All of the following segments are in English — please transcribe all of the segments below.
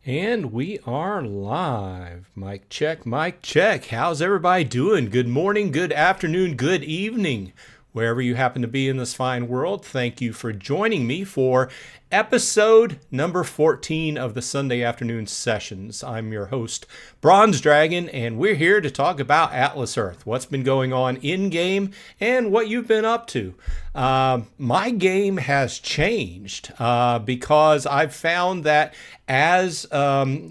And we are live. Mic check, mic check. How's everybody doing? Good morning, good afternoon, good evening. Wherever you happen to be in this fine world, thank you for joining me for episode number 14 of the Sunday afternoon sessions. I'm your host, Bronze Dragon, and we're here to talk about Atlas Earth, what's been going on in-game, and what you've been up to. My game has changed because I've found that as, the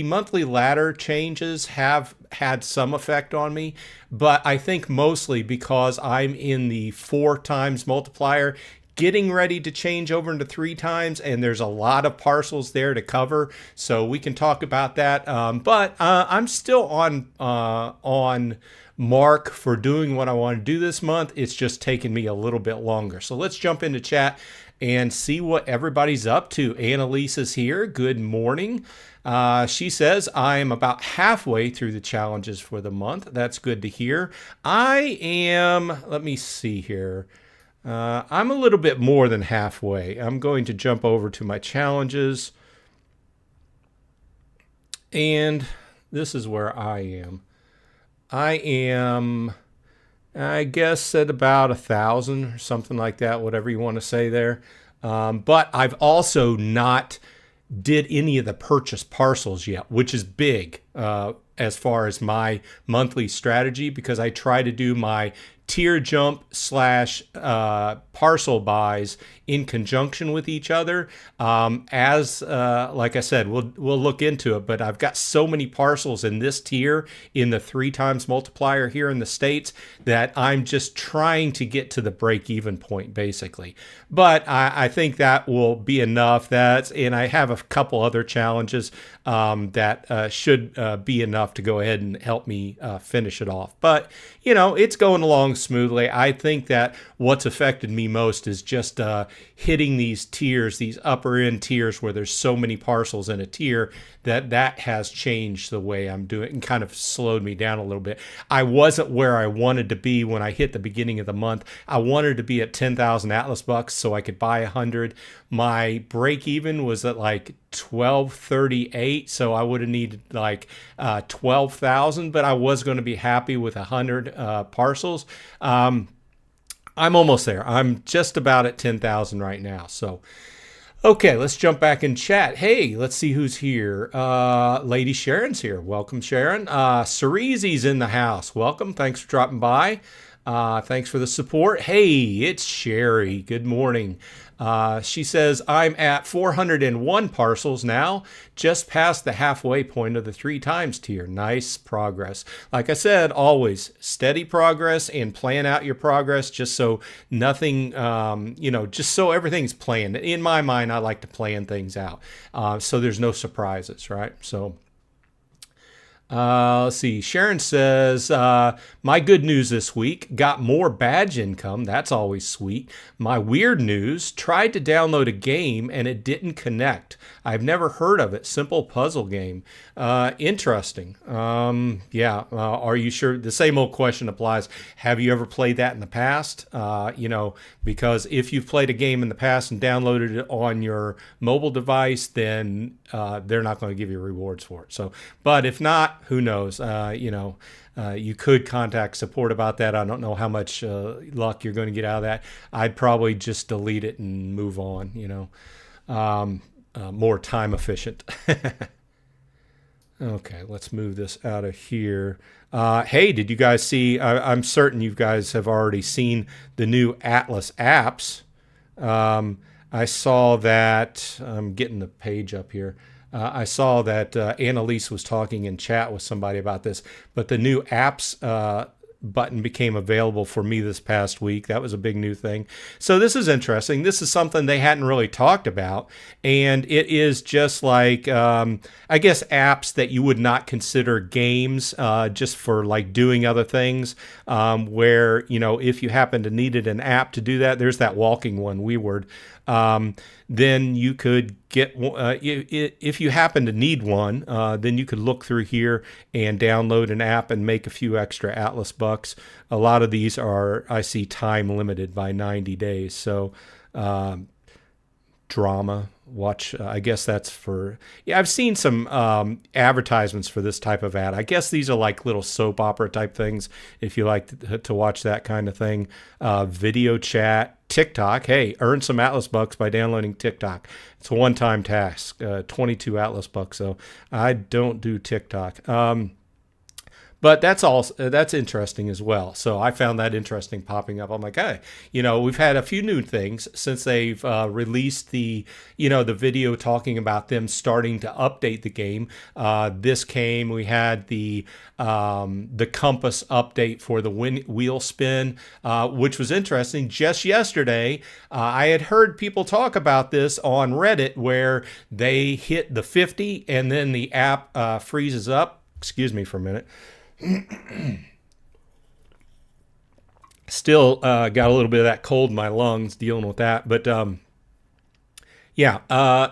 monthly ladder changes have had some effect on me, but I think mostly because I'm in the 4 times multiplier, getting ready to change over into 3 times, and there's a lot of parcels there to cover, so we can talk about that. But I'm still on mark for doing what I want to do this month. It's just taken me a little bit longer. So let's jump into chat and see what everybody's up to. Annalise is here. Good morning. She says, I am about halfway through the challenges for the month. That's good to hear. I am, let me see here. I'm a little bit more than halfway. I'm going to jump over to my challenges. And this is where I am. I guess, at about 1,000 or something like that, whatever you want to say there. But I've also not did any of the purchase parcels yet, which is big as far as my monthly strategy, because I try to do my tier jump / parcel buys in conjunction with each other. Like I said, we'll look into it, but I've got so many parcels in this tier in the 3 times multiplier here in the States that I'm just trying to get to the break-even point, basically. But I think that will be enough. And I have a couple other challenges that should be enough to go ahead and help me finish it off. But, it's going along smoothly. I think that what's affected me most is just hitting these tiers, these upper end tiers where there's so many parcels in a tier, that has changed the way I'm doing and kind of slowed me down a little bit. I wasn't where I wanted to be when I hit the beginning of the month. I wanted to be at 10,000 Atlas bucks so I could buy 100. My break even was at like 1238, so I would have needed like 12,000, but I was going to be happy with 100 parcels. I'm almost there. I'm just about at 10,000 right now. So, okay, let's jump back in chat. Hey, let's see who's here. Lady Sharon's here. Welcome, Sharon. Cerezy's in the house. Welcome. Thanks for dropping by. Thanks for the support. Hey, it's Sherry. Good morning. She says, I'm at 401 parcels now, just past the halfway point of the 3 times tier. Nice progress. Like I said, always steady progress and plan out your progress just so nothing, just so everything's planned. In my mind, I like to plan things out so there's no surprises, right? So let's see. Sharon says, my good news this week, got more badge income. That's always sweet. My weird news, tried to download a game and it didn't connect. I've never heard of it. Simple puzzle game. Interesting. Are you sure? The same old question applies. Have you ever played that in the past? Because if you've played a game in the past and downloaded it on your mobile device, then they're not going to give you rewards for it. So, but if not, who knows? You could contact support about that. I don't know how much luck you're going to get out of that. I'd probably just delete it and move on, more time efficient. Okay, let's move this out of here. Hey, did you guys see? I'm certain you guys have already seen the new Atlas apps. I saw that. I'm getting the page up here. I saw that Annalise was talking in chat with somebody about this, but the new apps button became available for me this past week. That was a big new thing. So this is interesting. This is something they hadn't really talked about, and it is just like, I guess, apps that you would not consider games just for like doing other things, where, if you happen to needed an app to do that, there's that walking one, WeWord. Then you could get, if you happen to need one, then you could look through here and download an app and make a few extra Atlas bucks. A lot of these are, I see, time limited by 90 days. So drama, watch. I guess that's for. Yeah, I've seen some advertisements for this type of ad. I guess these are like little soap opera type things. If you like to watch that kind of thing, video chat, TikTok. Hey, earn some Atlas bucks by downloading TikTok. It's a one-time task. 22 Atlas bucks. So I don't do TikTok. But that's interesting as well. So I found that interesting popping up. I'm like, hey, we've had a few new things since they've released the video talking about them starting to update the game. This came. We had the compass update for the wheel spin, which was interesting. Just yesterday, I had heard people talk about this on Reddit where they hit the 50 and then the app freezes up. Excuse me for a minute. Still got a little bit of that cold in my lungs dealing with that. But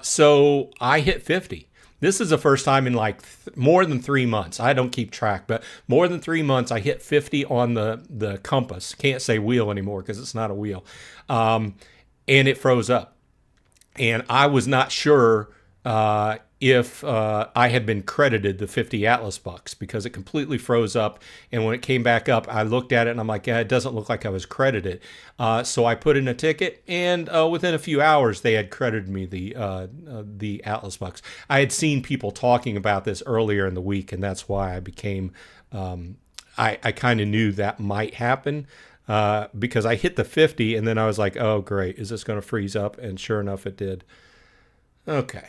so I hit 50. This is the first time in like more than 3 months. I don't keep track, but more than 3 months I hit 50 on the compass. Can't say wheel anymore because it's not a wheel. And it froze up. And I was not sure if I had been credited the 50 Atlas bucks because it completely froze up. And when it came back up, I looked at it and I'm like, yeah, it doesn't look like I was credited. So I put in a ticket, and within a few hours, they had credited me the Atlas bucks. I had seen people talking about this earlier in the week, and that's why I became, I kind of knew that might happen. Because I hit the 50 and then I was like, oh, great. Is this going to freeze up? And sure enough, it did. Okay.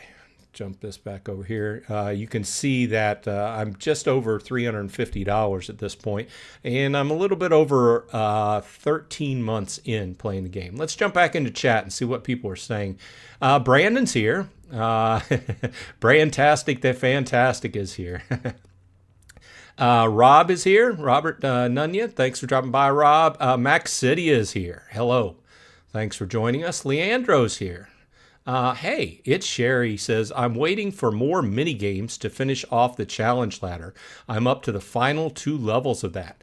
Jump this back over here. You can see that I'm just over $350 at this point, and I'm a little bit over 13 months in playing the game. Let's jump back into chat and see what people are saying. Brandon's here. Brandtastic the Fantastic is here. Rob is here. Robert Nunya, thanks for dropping by, Rob. Max City is here. Hello. Thanks for joining us. Leandro's here. Hey, it's Sherry. Says, I'm waiting for more mini games to finish off the challenge ladder. I'm up to the final 2 levels of that.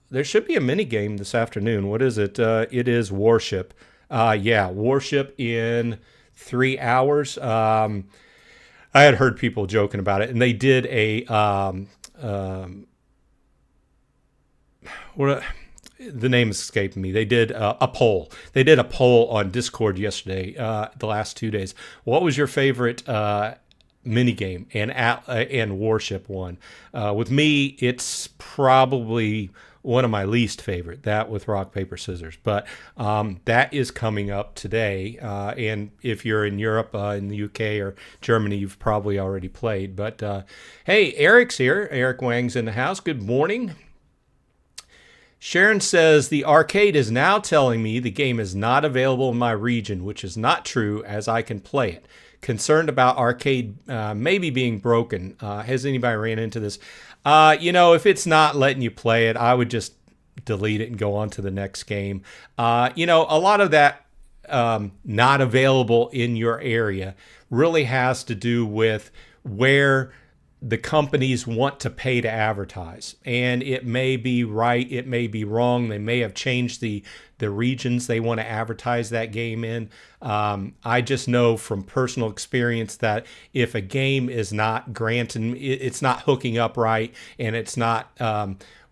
There should be a mini game this afternoon. What is it? It is Warship. Warship in 3 hours. I had heard people joking about it, and they did the name is escaping me. They did a poll. They did a poll on Discord yesterday, the last 2 days. What was your favorite mini game? And Warship won. With me, it's probably one of my least favorite, that with rock, paper, scissors. But that is coming up today. And if you're in Europe, in the UK or Germany, you've probably already played. But hey, Eric's here. Eric Wang's in the house. Good morning. Sharon says, the arcade is now telling me the game is not available in my region, which is not true as I can play it. Concerned about arcade maybe being broken. Has anybody ran into this? If it's not letting you play it, I would just delete it and go on to the next game. A lot of that not available in your area really has to do with where the companies want to pay to advertise. And it may be right, it may be wrong. They may have changed the regions they want to advertise that game in. I just know from personal experience that if a game is not granted, it's not hooking up right, and it's not,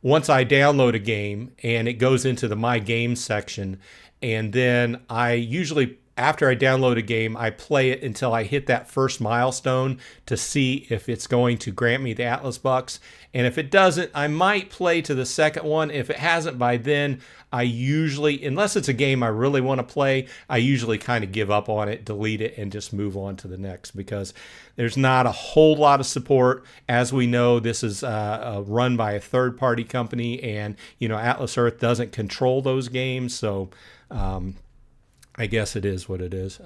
once I download a game and it goes into the My Games section, and then I usually, after I download a game, I play it until I hit that first milestone to see if it's going to grant me the Atlas bucks. And if it doesn't, I might play to the second one. If it hasn't by then, I usually, unless it's a game I really want to play, I usually kind of give up on it, delete it, and just move on to the next, because there's not a whole lot of support. As we know, this is run by a third-party company, and Atlas Earth doesn't control those games, so I guess it is what it is.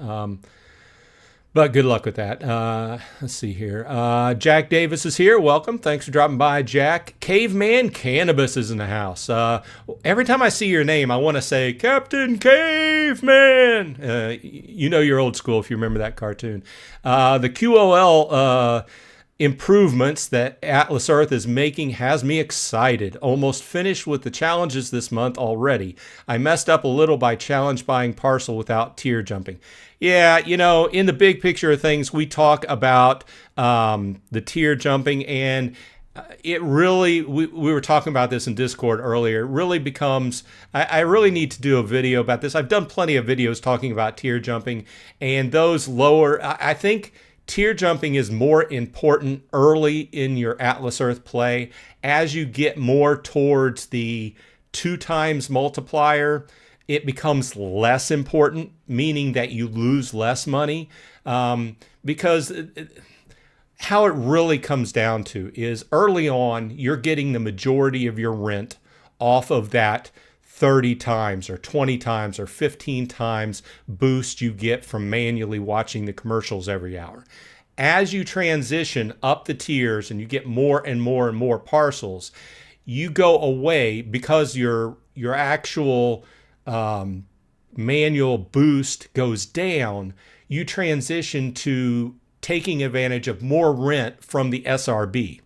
But good luck with that. Let's see here. Jack Davis is here. Welcome. Thanks for dropping by, Jack. Caveman Cannabis is in the house. Every time I see your name, I want to say, Captain Caveman. You're old school if you remember that cartoon. The QOL improvements that Atlas Earth is making has me excited. Almost finished with the challenges this month already. I messed up a little by challenge buying parcel without tier jumping. Yeah, you know, in the big picture of things, we talk about the tier jumping, and it really, we were talking about this in Discord earlier, it really becomes, I really need to do a video about this. I've done plenty of videos talking about tier jumping, and those lower, I think tier jumping is more important early in your Atlas Earth play. As you get more towards the 2x multiplier, it becomes less important, meaning that you lose less money. Because how it really comes down to is early on, you're getting the majority of your rent off of that 30 times or 20 times or 15 times boost you get from manually watching the commercials every hour. As you transition up the tiers and you get more and more and more parcels, you go away because your actual manual boost goes down. You transition to taking advantage of more rent from the SRB.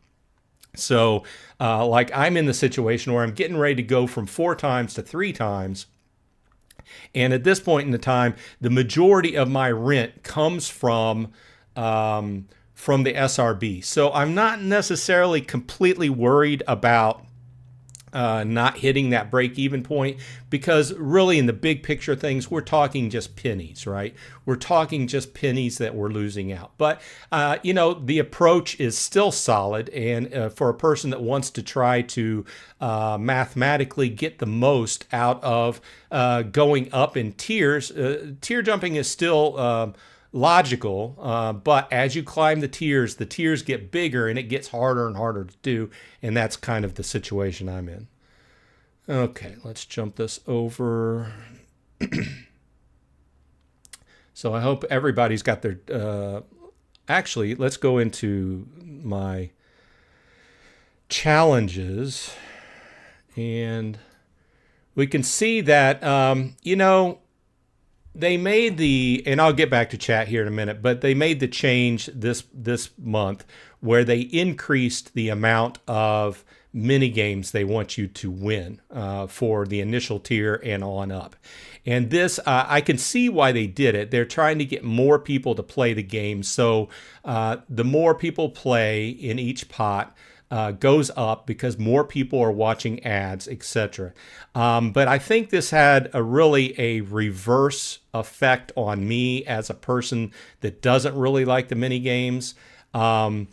So like I'm in the situation where I'm getting ready to go from 4 times to 3 times. And at this point in the time, the majority of my rent comes from the SRB. So I'm not necessarily completely worried about not hitting that break-even point, because really in the big picture of things, we're talking just pennies, right? We're talking just pennies that we're losing out. But, you know, the approach is still solid. And for a person that wants to try to mathematically get the most out of going up in tiers, tier jumping is still logical, but as you climb the tiers get bigger and it gets harder and harder to do, and that's kind of the situation I'm in. Okay, let's jump this over. So I hope everybody's got their, actually, let's go into my challenges, and we can see that, you know, they made the, and I'll get back to chat here in a minute, but they made the change this month where they increased the amount of mini games they want you to win for the initial tier and on up. And this, I can see why they did it. They're trying to get more people to play the game. So the more people play in each pot, goes up because more people are watching ads, etc. But I think this had a reverse effect on me as a person that doesn't really like the mini games. The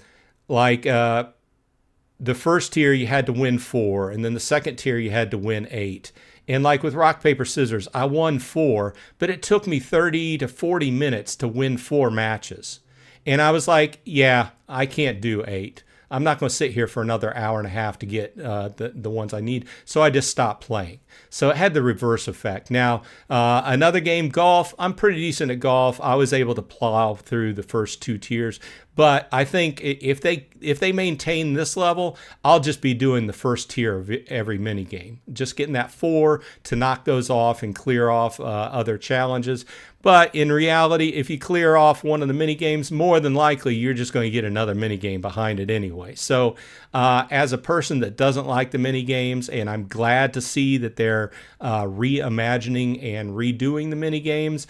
first tier you had to win 4, and then the second tier you had to win 8. And like with rock, paper, scissors, I won 4, but it took me 30 to 40 minutes to win 4 matches. And I was like, yeah, I can't do 8. I'm not going to sit here for another hour and a half to get the ones I need. So I just stopped playing. So it had the reverse effect. Now, another game, golf. I'm pretty decent at golf. I was able to plow through the first 2 tiers. But I think if they maintain this level, I'll just be doing the first tier of every mini game. Just getting that 4 to knock those off and clear off other challenges. But in reality, if you clear off one of the mini games, more than likely you're just going to get another mini game behind it anyway. So as a person that doesn't like the mini games, and I'm glad to see that they're reimagining and redoing the mini games,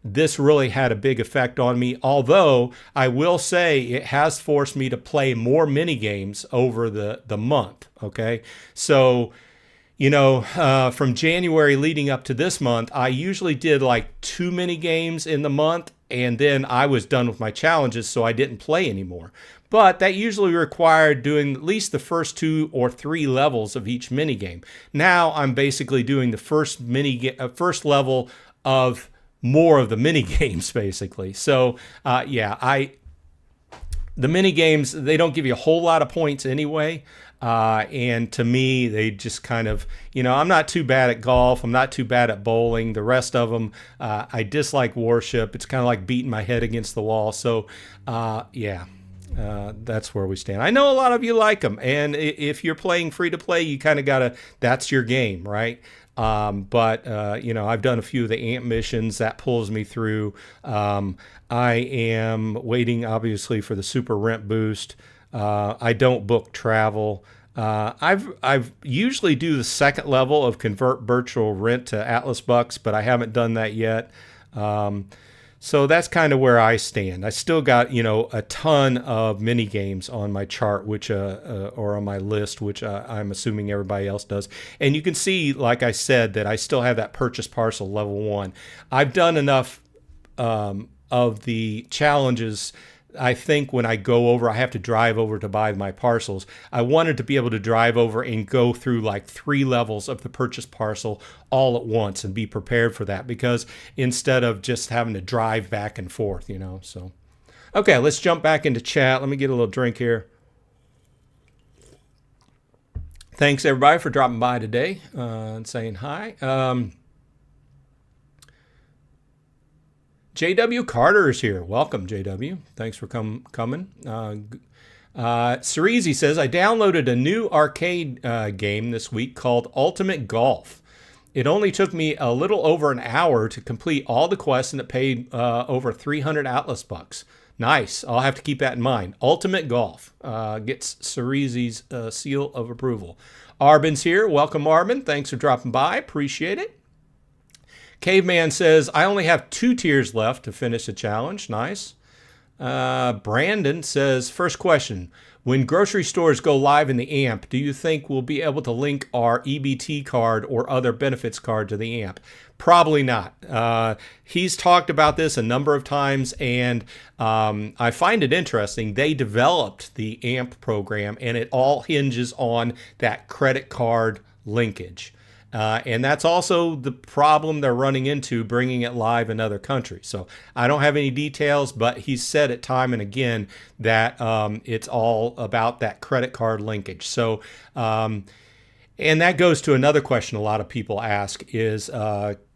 this really had a big effect on me. Although I will say it has forced me to play more mini games over the month. Okay, so, you know, from January leading up to this month, I usually did like 2 mini games in the month, and then I was done with my challenges, so I didn't play anymore. But that usually required doing at least the first 2 or 3 levels of each mini game. Now I'm basically doing the first level of more of the mini games, basically. So yeah, the mini games, they don't give you a whole lot of points anyway. And to me, they just kind of, you know, I'm not too bad at golf. I'm not too bad at bowling. The rest of them, I dislike Warship. It's kind of like beating my head against the wall. So yeah, that's where we stand. I know a lot of you like them. And if you're playing free to play, you kind of got to, that's your game, right? But I've done a few of the AMP missions that pulls me through. I am waiting, obviously, for the super rent boost. I don't book travel. I've usually do the second level of convert virtual rent to Atlas bucks, but I haven't done that yet. So that's kind of where I stand. I still got, a ton of mini games on my chart, which or on my list, which I'm assuming everybody else does. And you can see, like I said, that I still have that purchase parcel level 1. I've done enough of the challenges. I think when I go over, I have to drive over to buy my parcels. I wanted to be able to drive over and go through like 3 levels of the purchase parcel all at once and be prepared for that, because instead of just having to drive back and forth, so. Okay, let's jump back into chat. Let me get a little drink here. Thanks everybody for dropping by today and saying hi. JW Carter is here. Welcome, JW. Thanks for coming. Cerezy says, I downloaded a new arcade game this week called Ultimate Golf. It only took me a little over an hour to complete all the quests, and it paid over 300 Atlas bucks. Nice. I'll have to keep that in mind. Ultimate Golf gets Cerezy's seal of approval. Arbin's here. Welcome, Arbin. Thanks for dropping by. Appreciate it. Caveman says, I only have 2 tiers left to finish the challenge. Nice. Brandon says, first question, when grocery stores go live in the AMP, do you think we'll be able to link our EBT card or other benefits card to the AMP? Probably not. He's talked about this a number of times, and I find it interesting. They developed the AMP program, and it all hinges on that credit card linkage. And that's also the problem they're running into bringing it live in other countries. So I don't have any details, but he's said it time and again that it's all about that credit card linkage. So, and that goes to another question a lot of people ask is,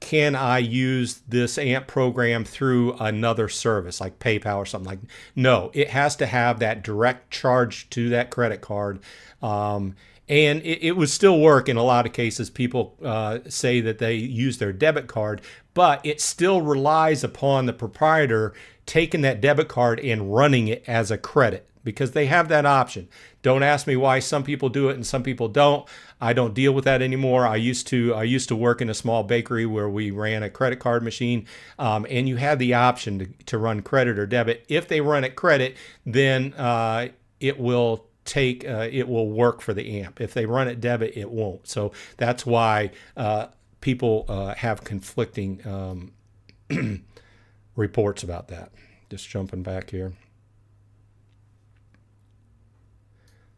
can I use this AMP program through another service like PayPal or something like that? No, it has to have that direct charge to that credit card. And it would still work in a lot of cases. People say that they use their debit card, but it still relies upon the proprietor taking that debit card and running it as a credit, because they have that option. Don't ask me why some people do it and some people don't. I don't deal with that anymore. I used to work in a small bakery where we ran a credit card machine, and you had the option to run credit or debit. If they run it credit, then it will work for the AMP. If they run it debit, it won't. So that's why people have conflicting reports about that. Just jumping back here.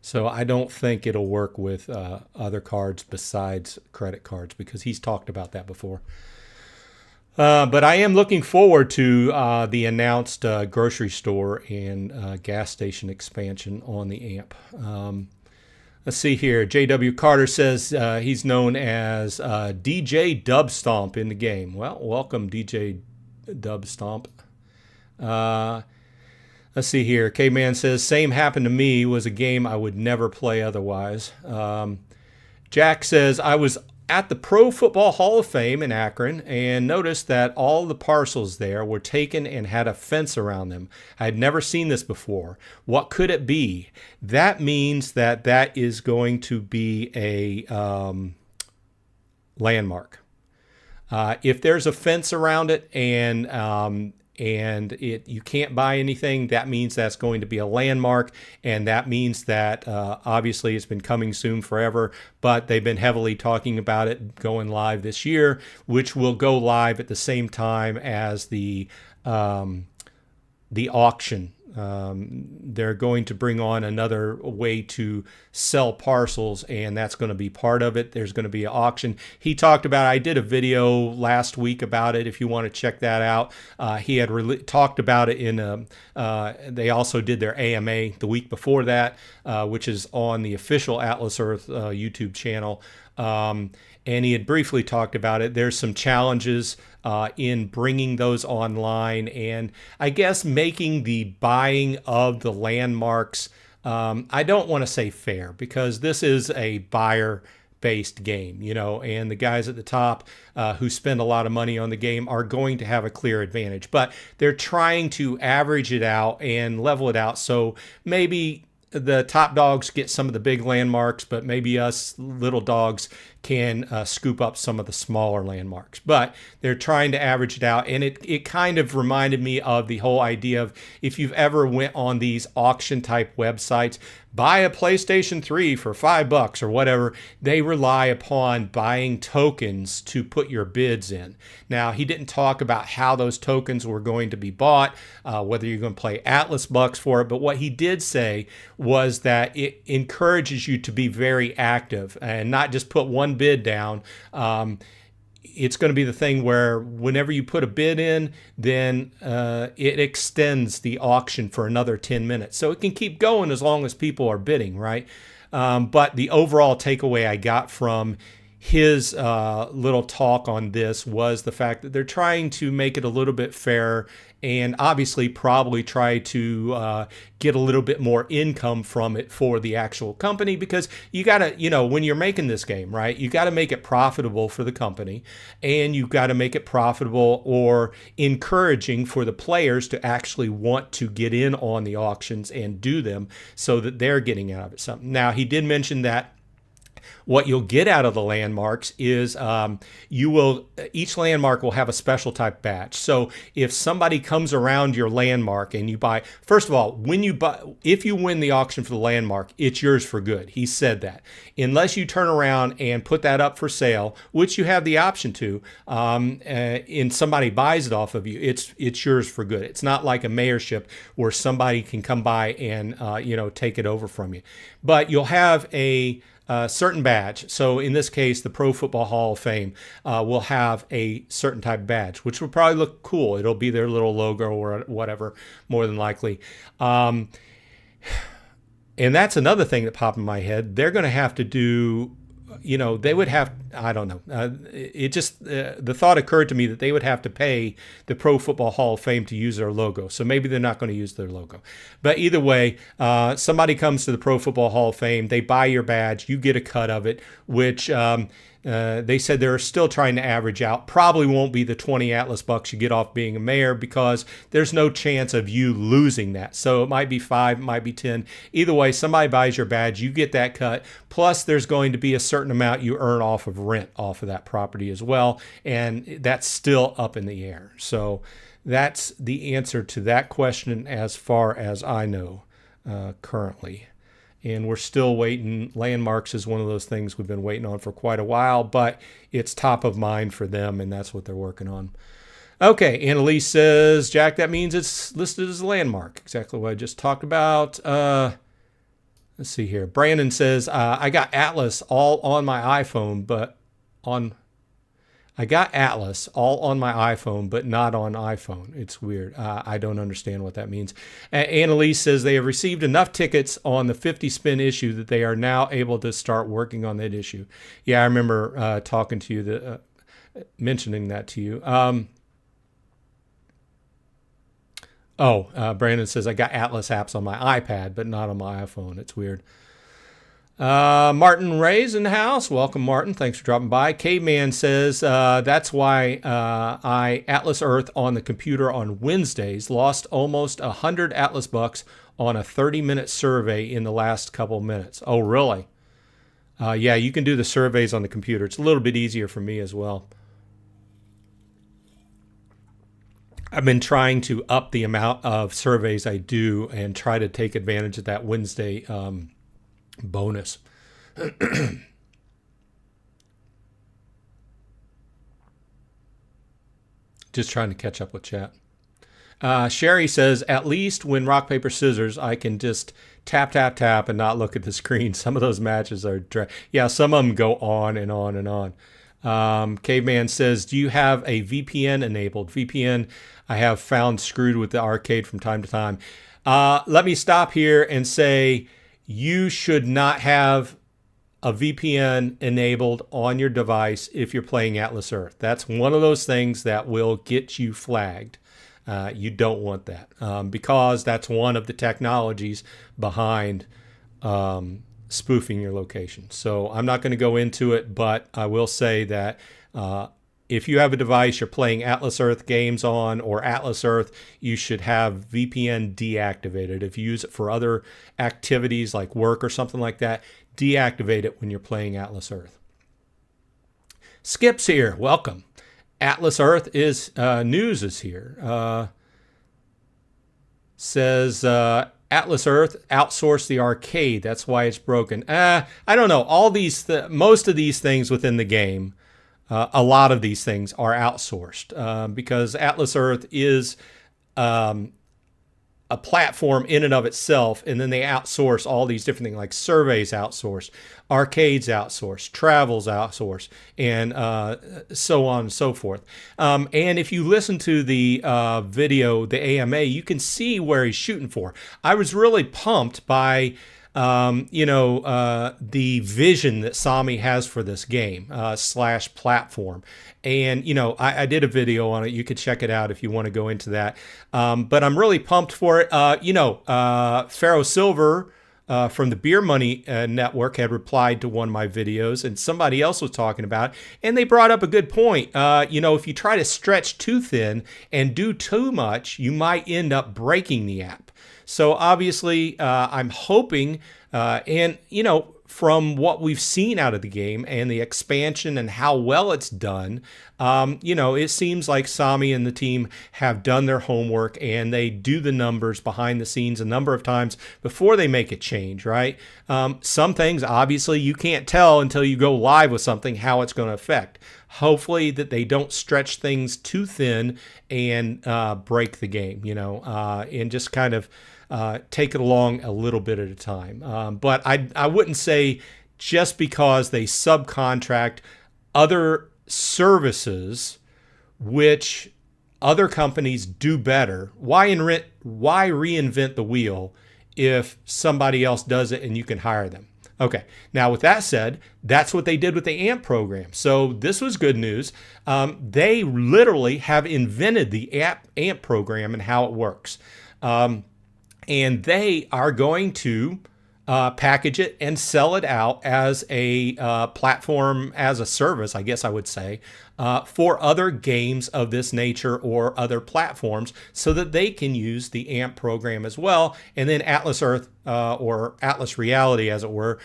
So I don't think it'll work with other cards besides credit cards, because he's talked about that before. But I am looking forward to the announced grocery store and gas station expansion on the AMP. Let's see here. JW Carter says he's known as DJ Dub Stomp in the game. Well, welcome, DJ Dub Stomp. Let's see here. K-Man says, same happened to me, was a game I would never play otherwise. Jack says, I was at the Pro Football Hall of Fame in Akron and noticed that all the parcels there were taken and had a fence around them. I had never seen this before. What could it be? That means that that is going to be a landmark. If there's a fence around it and you can't buy anything, that means that's going to be a landmark, and that means that obviously it's been coming soon forever, but they've been heavily talking about it going live this year, which will go live at the same time as the auction. They're going to bring on another way to sell parcels, and that's going to be part of it. There's going to be an auction. He talked about, I did a video last week about it, if you want to check that out. He had talked about it in they also did their AMA the week before that, which is on the official Atlas Earth YouTube channel. And he had briefly talked about it. There's some challenges in bringing those online, and I guess making the buying of the landmarks, I don't want to say fair, because this is a buyer based game, you know, and the guys at the top who spend a lot of money on the game are going to have a clear advantage. But they're trying to average it out and level it out. So maybe the top dogs get some of the big landmarks, but maybe us little dogs can scoop up some of the smaller landmarks. But they're trying to average it out. And it kind of reminded me of the whole idea of, if you've ever went on these auction type websites, buy a PlayStation 3 for $5 or whatever, they rely upon buying tokens to put your bids in. Now, he didn't talk about how those tokens were going to be bought, whether you're going to play Atlas bucks for it, but what he did say was that it encourages you to be very active and not just put one bid down. It's going to be the thing where whenever you put a bid in, then it extends the auction for another 10 minutes. So it can keep going as long as people are bidding, right? But the overall takeaway I got from his little talk on this was the fact that they're trying to make it a little bit fairer, and obviously probably try to get a little bit more income from it for the actual company, because you got to, you know, when you're making this game, right, you got to make it profitable for the company, and you've got to make it profitable or encouraging for the players to actually want to get in on the auctions and do them so that they're getting out of it something. Now, he did mention that what you'll get out of the landmarks is each landmark will have a special type badge. So if somebody comes around your landmark and you buy, first of all, if you win the auction for the landmark, it's yours for good. He said that. Unless you turn around and put that up for sale, which you have the option to, and somebody buys it off of you, it's yours for good. It's not like a mayorship where somebody can come by and take it over from you. But you'll have a certain badge. So in this case, the Pro Football Hall of Fame will have a certain type of badge, which will probably look cool. It'll be their little logo or whatever, more than likely. And that's another thing that popped in my head. They're going to have to do, they would have, I don't know. The thought occurred to me that they would have to pay the Pro Football Hall of Fame to use their logo. So maybe they're not going to use their logo. But either way, somebody comes to the Pro Football Hall of Fame, they buy your badge, you get a cut of it, which they said they're still trying to average out. Probably won't be the 20 Atlas bucks you get off being a mayor, because there's no chance of you losing that. So it might be 5, it might be 10. Either way, somebody buys your badge, you get that cut. Plus, there's going to be a certain amount you earn off of rent off of that property as well. And that's still up in the air. So that's the answer to that question as far as I know currently. And we're still waiting. Landmarks is one of those things we've been waiting on for quite a while, but it's top of mind for them, and that's what they're working on. Okay, Annalise says, Jack, that means it's listed as a landmark. Exactly what I just talked about. Let's see here. Brandon says, I got Atlas all on my iPhone, but not on iPhone. It's weird. I don't understand what that means. Annalise says they have received enough tickets on the 50 spin issue that they are now able to start working on that issue. Yeah, I remember talking to you, mentioning that to you. Brandon says, I got Atlas apps on my iPad, but not on my iPhone. It's weird. Martin Ray's in the house. Welcome, Martin. Thanks for dropping by. Caveman says, that's why I Atlas Earth on the computer on Wednesdays. Lost almost 100 Atlas bucks on a 30-minute survey in the last couple minutes. Oh, really? Yeah, you can do the surveys on the computer. It's a little bit easier for me as well. I've been trying to up the amount of surveys I do and try to take advantage of that Wednesday bonus. Just trying to catch up with chat. Sherry says, at least when rock, paper, scissors, I can just tap, tap, tap and not look at the screen. Some of those matches are yeah, some of them go on and on and on. Caveman says, do you have a VPN enabled? VPN I have found screwed with the arcade from time to time. Let me stop here and say, you should not have a VPN enabled on your device if you're playing Atlas Earth. That's one of those things that will get you flagged. You don't want that because that's one of the technologies behind spoofing your location. So I'm not going to go into it, but I will say that if you have a device you're playing Atlas Earth games on or Atlas Earth, you should have VPN deactivated. If you use it for other activities like work or something like that, deactivate it when you're playing Atlas Earth. Skip's here. Welcome. Atlas Earth is news is here. Says Atlas Earth outsourced the arcade. That's why it's broken. I don't know. All these, most of these things within the game, a lot of these things are outsourced because Atlas Earth is a platform in and of itself, and then they outsource all these different things like surveys outsourced, arcades outsourced, travels outsourced, and so on and so forth. And if you listen to the video, the AMA, you can see where he's shooting for. I was really pumped by the vision that Sami has for this game / platform. And, I did a video on it. You could check it out if you want to go into that. But I'm really pumped for it. Pharaoh Silver from the Beer Money Network had replied to one of my videos, and somebody else was talking about it. And they brought up a good point. If you try to stretch too thin and do too much, you might end up breaking the app. So obviously, I'm hoping, from what we've seen out of the game and the expansion and how well it's done, it seems like Sami and the team have done their homework and they do the numbers behind the scenes a number of times before they make a change, right? Some things, obviously, you can't tell until you go live with something how it's going to affect. Hopefully that they don't stretch things too thin and break the game, and just kind of take it along a little bit at a time. But I wouldn't say just because they subcontract other services, which other companies do better, why reinvent the wheel if somebody else does it and you can hire them? Okay, now with that said, that's what they did with the AMP program. So this was good news. They literally have invented the AMP program and how it works. And they are going to package it and sell it out as a platform, as a service, I guess I would say, for other games of this nature or other platforms so that they can use the AMP program as well. And then Atlas Earth or Atlas Reality, as it were,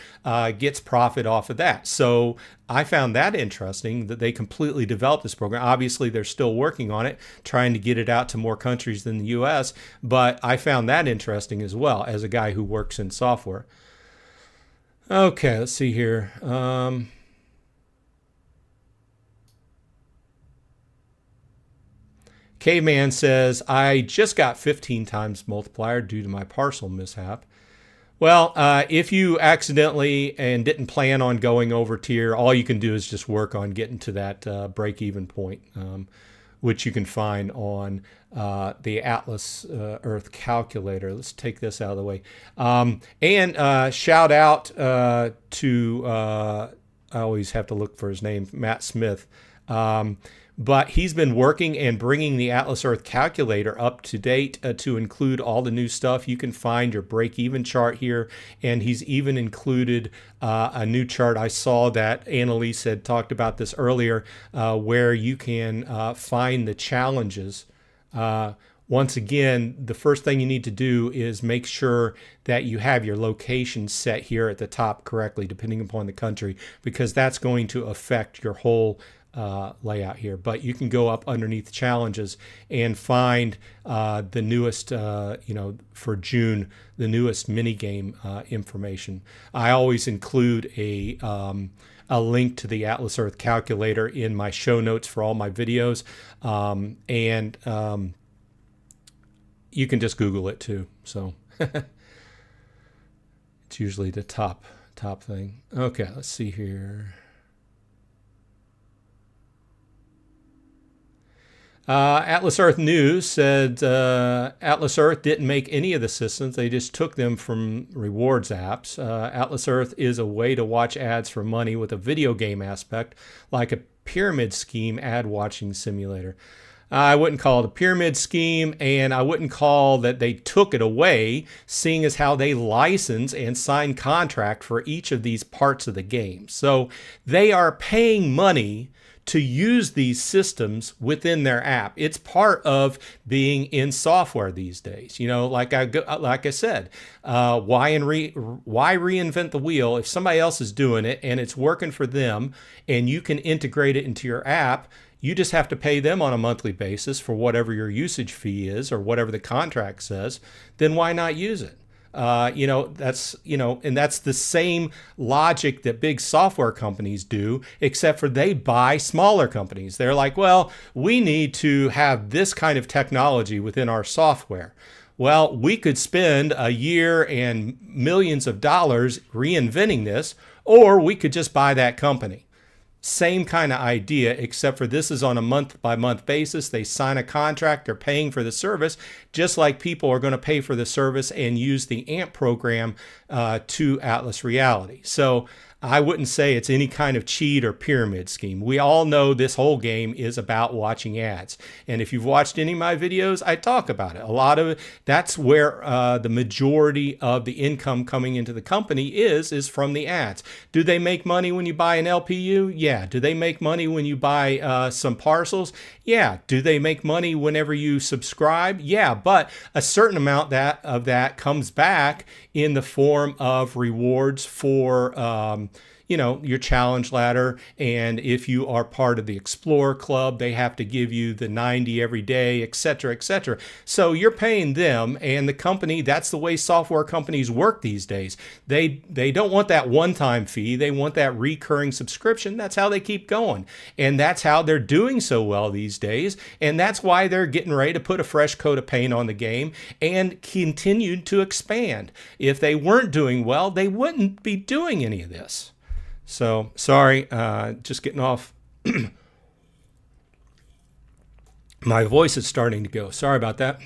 gets profit off of that. So I found that interesting that they completely developed this program. Obviously, they're still working on it, trying to get it out to more countries than the US, but I found that interesting as well as a guy who works in software. Okay, let's see here. Caveman says, I just got 15 times multiplier due to my parcel mishap. Well, if you accidentally and didn't plan on going over tier, all you can do is just work on getting to that break-even point, which you can find on the Atlas Earth calculator. Let's take this out of the way. And shout out to, I always have to look for his name, Matt Smith. But he's been working and bringing the Atlas Earth calculator up to date to include all the new stuff. You can find your break-even chart here, and he's even included a new chart. I saw that Annalise had talked about this earlier, where you can find the challenges. Once again, the first thing you need to do is make sure that you have your location set here at the top correctly, depending upon the country, because that's going to affect your whole layout here. But you can go up underneath challenges and find the newest, for June, the newest mini game information. I always include a link to the Atlas Earth calculator in my show notes for all my videos, and you can just Google it too. So it's usually the top thing. Okay, let's see here. Atlas Earth News said Atlas Earth didn't make any of the systems. They just took them from rewards apps. Atlas Earth is a way to watch ads for money with a video game aspect, like a pyramid scheme ad watching simulator. I wouldn't call it a pyramid scheme, and I wouldn't call that they took it away, seeing as how they license and sign contract for each of these parts of the game. So they are paying money to use these systems within their app. It's part of being in software these days. You know, like I said, why reinvent the wheel if somebody else is doing it and it's working for them, and you can integrate it into your app? You just have to pay them on a monthly basis for whatever your usage fee is or whatever the contract says. Then why not use it? And that's the same logic that big software companies do, except for they buy smaller companies. They're like, well, we need to have this kind of technology within our software. Well, we could spend a year and millions of dollars reinventing this, or we could just buy that company. Same kind of idea, except for this is on a month-by-month basis. They sign a contract, they're paying for the service, just like people are going to pay for the service and use the AMP program to Atlas Reality. So I wouldn't say it's any kind of cheat or pyramid scheme. We all know this whole game is about watching ads. And if you've watched any of my videos, I talk about it. A lot of it, that's where the majority of the income coming into the company is from the ads. Do they make money when you buy an LPU? Yeah. Do they make money when you buy some parcels? Yeah. Do they make money whenever you subscribe? Yeah. But a certain amount of that comes back in the form of rewards for your challenge ladder. And if you are part of the Explorer Club, they have to give you the 90 every day, etc., etc. So you're paying them, and the company, that's the way software companies work these days. They don't want that one-time fee. They want that recurring subscription. That's how they keep going. And that's how they're doing so well these days. And that's why they're getting ready to put a fresh coat of paint on the game and continue to expand. If they weren't doing well, they wouldn't be doing any of this. So, sorry, just getting off. My voice is starting to go. Sorry about that.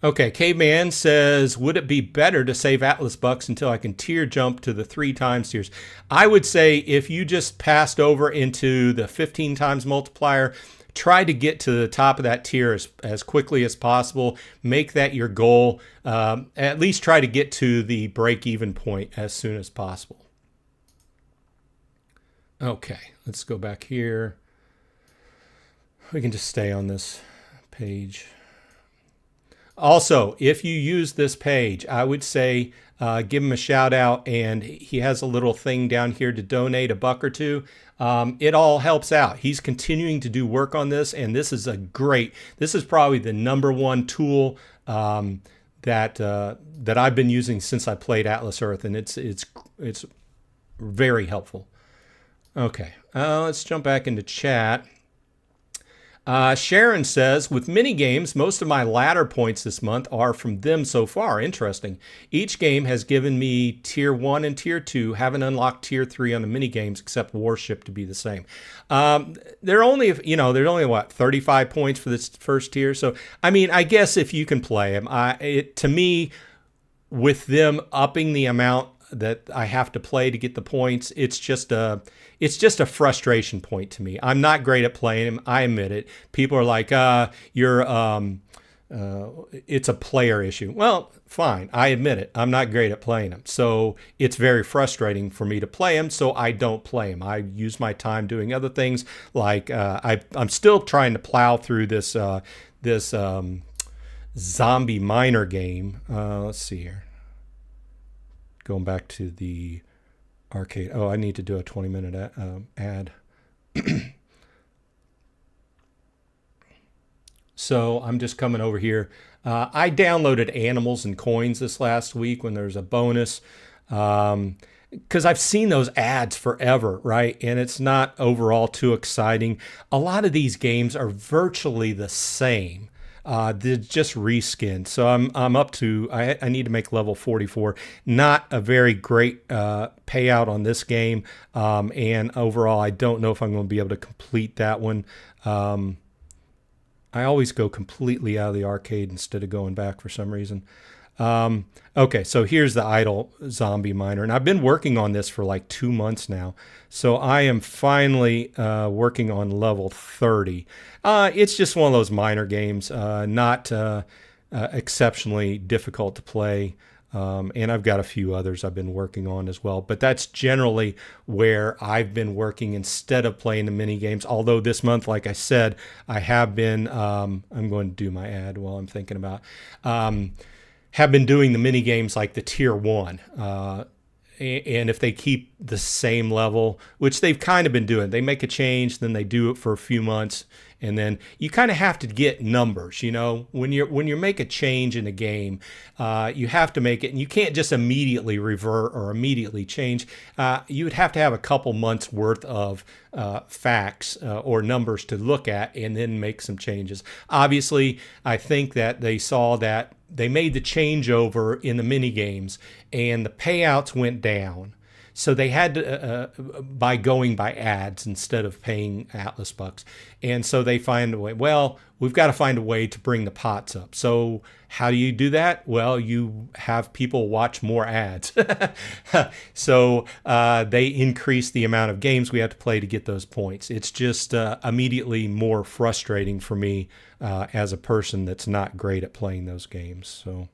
Okay, Caveman says, would it be better to save Atlas bucks until I can tier jump to the 3 times tiers? I would say if you just passed over into the 15 times multiplier, try to get to the top of that tier as quickly as possible. Make that your goal. At least try to get to the break-even point as soon as possible. Okay, let's go back here. We can just stay on this page. Also, if you use this page, I would say give him a shout out, and he has a little thing down here to donate $1 or $2. It all helps out. He's continuing to do work on this, and this is this is probably the #1 tool that I've been using since I played Atlas Earth, and it's very helpful. Okay, let's jump back into chat. Sharon says, with mini games, most of my ladder points this month are from them so far. Interesting. Each game has given me tier 1 and tier 2. Haven't unlocked tier 3 on the mini games except Warship to be the same. They're only, there's only what, 35 points for this first tier. So, I mean, I guess if you can play them, to me, with them upping the amount that I have to play to get the points, it's just a frustration point to me. I'm not great at playing him. I admit it. People are like, it's a player issue. Well, fine. I admit it. I'm not great at playing him. So it's very frustrating for me to play him. So I don't play him. I use my time doing other things. Like I'm still trying to plow through this zombie miner game. Let's see here. Going back to the arcade. Oh, I need to do a 20-minute ad. So I'm just coming over here. I downloaded Animals and Coins this last week when there's a bonus. Because I've seen those ads forever, right? And it's not overall too exciting. A lot of these games are virtually the same. They're just reskinned. So I'm up to, I need to make level 44. Not a very great payout on this game. And overall, I don't know if I'm going to be able to complete that one. I always go completely out of the arcade instead of going back for some reason. Okay, so here's the idle zombie miner, and I've been working on this for like 2 months now. So I am finally working on level 30. It's just one of those miner games, not exceptionally difficult to play. And I've got a few others I've been working on as well. But that's generally where I've been working instead of playing the mini games. Although this month, like I said, I have been, I'm going to do my ad while I'm thinking about, have been doing the mini games like the tier 1. And if they keep the same level, which they've kind of been doing, they make a change, then they do it for a few months, and then you kind of have to get numbers. You know, when you make a change in a game, you have to make it, and you can't just immediately revert or immediately change. You would have to have a couple months worth of facts or numbers to look at, and then make some changes. Obviously, I think that they saw that they made the changeover in the mini games, and the payouts went down. So they had to, by going by ads instead of paying Atlas bucks. And so they find a way, well, we've got to find a way to bring the pots up. So how do you do that? Well, you have people watch more ads. So they increase the amount of games we have to play to get those points. It's just immediately more frustrating for me as a person that's not great at playing those games. So,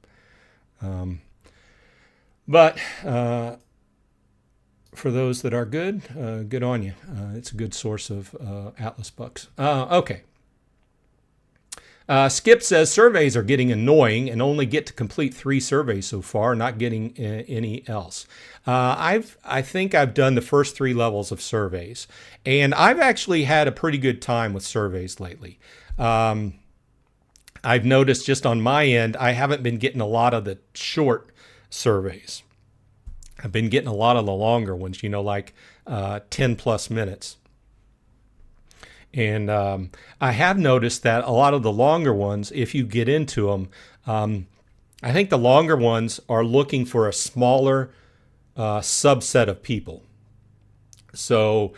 but for those that are good, good on you. It's a good source of Atlas bucks. Okay. Skip says surveys are getting annoying and only get to complete 3 surveys so far, not getting any else. I think I've done the first 3 levels of surveys, and I've actually had a pretty good time with surveys lately. I've noticed just on my end, I haven't been getting a lot of the short surveys. I've been getting a lot of the longer ones, you know, like 10 plus minutes. And I have noticed that a lot of the longer ones, if you get into them, I think the longer ones are looking for a smaller subset of people. So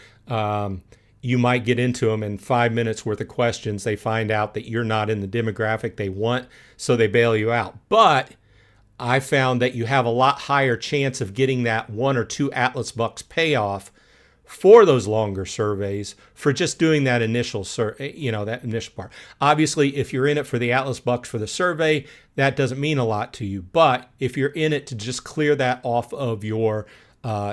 you might get into them in 5 minutes worth of questions. They find out that you're not in the demographic they want, so they bail you out. But I found that you have a lot higher chance of getting that 1 or 2 Atlas bucks payoff for those longer surveys for just doing that initial, that initial part. Obviously, if you're in it for the Atlas bucks for the survey, that doesn't mean a lot to you. But if you're in it to just clear that off of your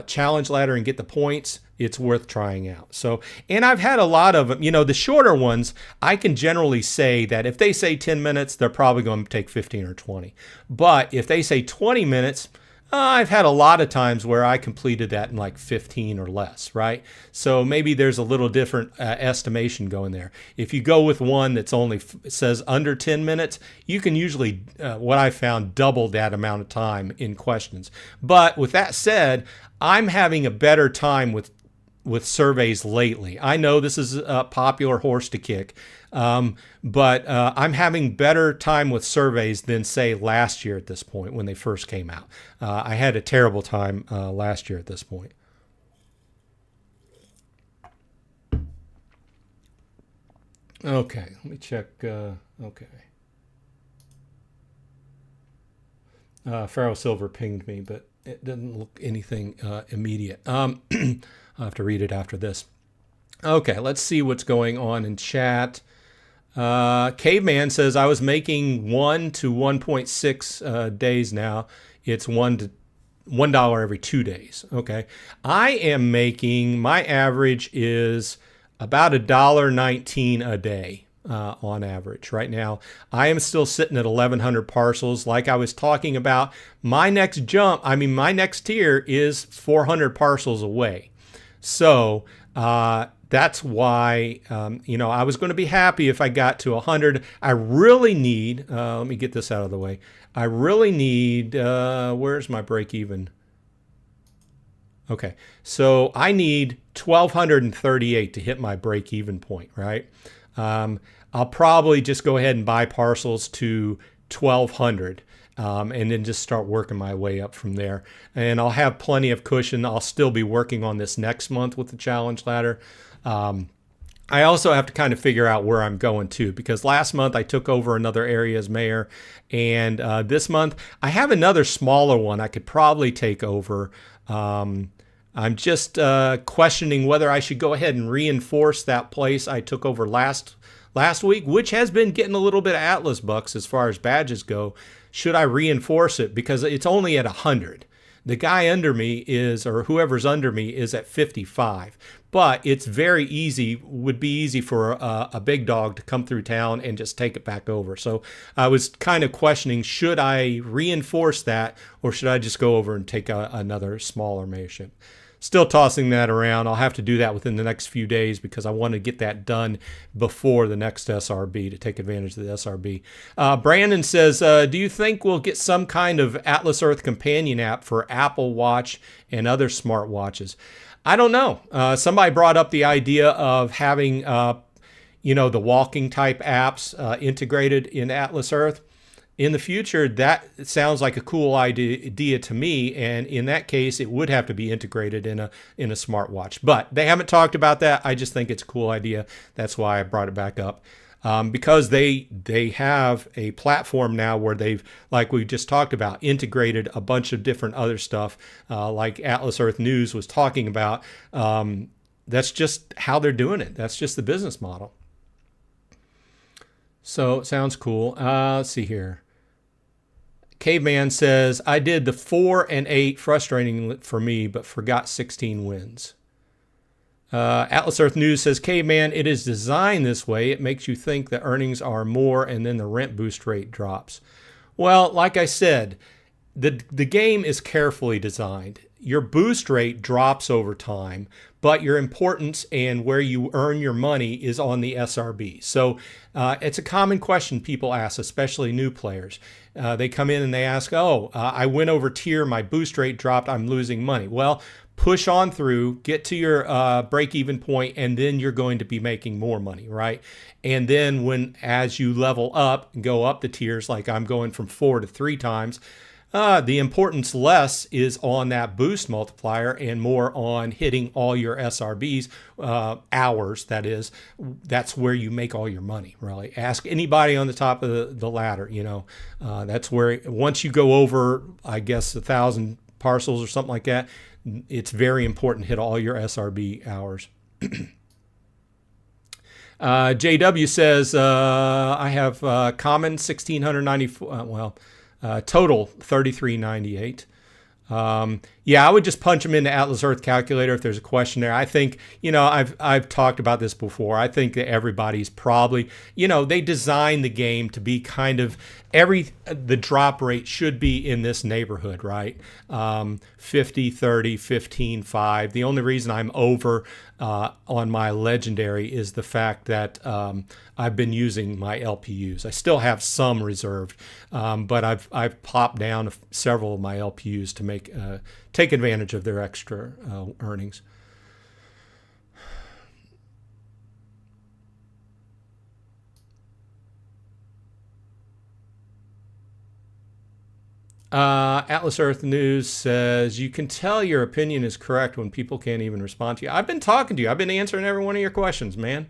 challenge ladder and get the points, it's worth trying out. So, and I've had a lot of them, the shorter ones, I can generally say that if they say 10 minutes, they're probably going to take 15 or 20. But if they say 20 minutes, I've had a lot of times where I completed that in like 15 or less, right? So maybe there's a little different estimation going there. If you go with one that's only says under 10 minutes, you can usually, what I found, double that amount of time in questions. But with that said, I'm having a better time with surveys lately. I know this is a popular horse to kick, but I'm having better time with surveys than, say, last year at this point when they first came out. I had a terrible time last year at this point. Okay, let me check. Okay. Pharaoh Silver pinged me, but it didn't look anything immediate. I'll have to read it after this. Okay, let's see what's going on in chat. Caveman says, I was making 1 to 1.6 days now. It's $1 every 2 days. Okay. I am making, my average is about $1.19 a day on average right now. I am still sitting at 1,100 parcels. Like I was talking about, my next tier is 400 parcels away. So that's why, I was going to be happy if I got to 100. I really need, let me get this out of the way. I really need, where's my break even? Okay, so I need 1,238 to hit my break even point, right? I'll probably just go ahead and buy parcels to 1,200. And then just start working my way up from there. And I'll have plenty of cushion. I'll still be working on this next month with the challenge ladder. I also have to kind of figure out where I'm going to, because last month I took over another area as mayor, and this month I have another smaller one I could probably take over. I'm just questioning whether I should go ahead and reinforce that place I took over last week, which has been getting a little bit of Atlas bucks as far as badges go. Should I reinforce it, because it's only at 100? The guy under me is, or whoever's under me is at 55. But it's very easy, would be easy for a big dog to come through town and just take it back over. So I was kind of questioning, should I reinforce that, or should I just go over and take another smaller mayorship? Still tossing that around. I'll have to do that within the next few days, because I want to get that done before the next SRB to take advantage of the SRB. Brandon says, do you think we'll get some kind of Atlas Earth companion app for Apple Watch and other smartwatches? I don't know. Somebody brought up the idea of having, the walking type apps integrated in Atlas Earth. In the future, that sounds like a cool idea to me, and in that case, it would have to be integrated in a smartwatch. But they haven't talked about that. I just think it's a cool idea. That's why I brought it back up, because they have a platform now where they've, like we just talked about, integrated a bunch of different other stuff, like Atlas Earth News was talking about. That's just how they're doing it. That's just the business model. So it sounds cool. Let's see here. Caveman says, I did the 4 and 8, frustrating for me, but forgot 16 wins. Atlas Earth News says, Caveman, it is designed this way. It makes you think the earnings are more, and then the rent boost rate drops. Well, like I said, the game is carefully designed. Your boost rate drops over time, but your importance and where you earn your money is on the SRB. So it's a common question people ask, especially new players. They come in and they ask, I went over tier, my boost rate dropped, I'm losing money. Well, push on through, get to your break-even point, and then you're going to be making more money, right? And then as you level up and go up the tiers, like I'm going from 4 to 3 times, the importance less is on that boost multiplier and more on hitting all your SRBs, hours, that is. That's where you make all your money, really. Ask anybody on the top of the ladder, that's where, once you go over, I guess, 1,000 parcels or something like that, it's very important to hit all your SRB hours. JW says, I have common 1,694, total 3398. Yeah, I would just punch them into Atlas Earth Calculator if there's a question there. I think, I've talked about this before. I think that everybody's probably, they designed the game to be kind of the drop rate should be in this neighborhood, right? 50, 30, 15, 5. The only reason I'm over on my legendary is the fact that I've been using my LPUs. I still have some reserved, but I've popped down several of my LPUs to take advantage of their extra earnings. Atlas Earth News says, you can tell your opinion is correct when people can't even respond to you. I've been talking to you. I've been answering every one of your questions, man.